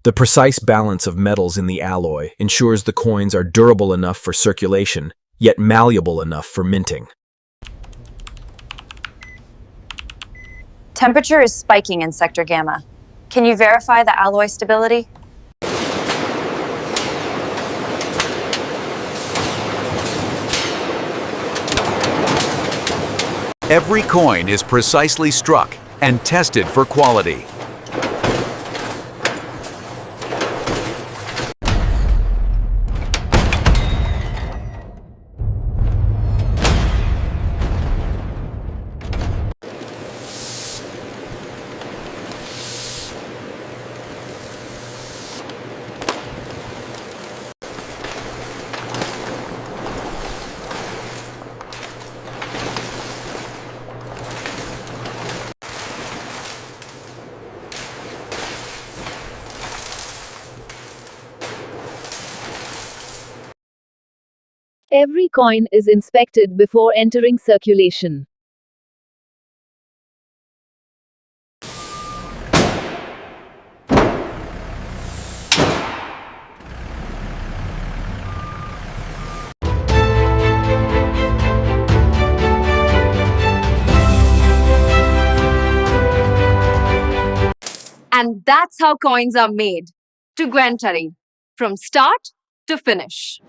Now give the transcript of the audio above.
The precise balance of metals in the alloy ensures the coins are durable enough for circulation, yet malleable enough for minting. Temperature is spiking in Sector Gamma. Can you verify the alloy stability? Every coin is precisely struck and tested for quality. Every coin is inspected before entering circulation. And that's how coins are made. To Gwen Tari, from start to finish.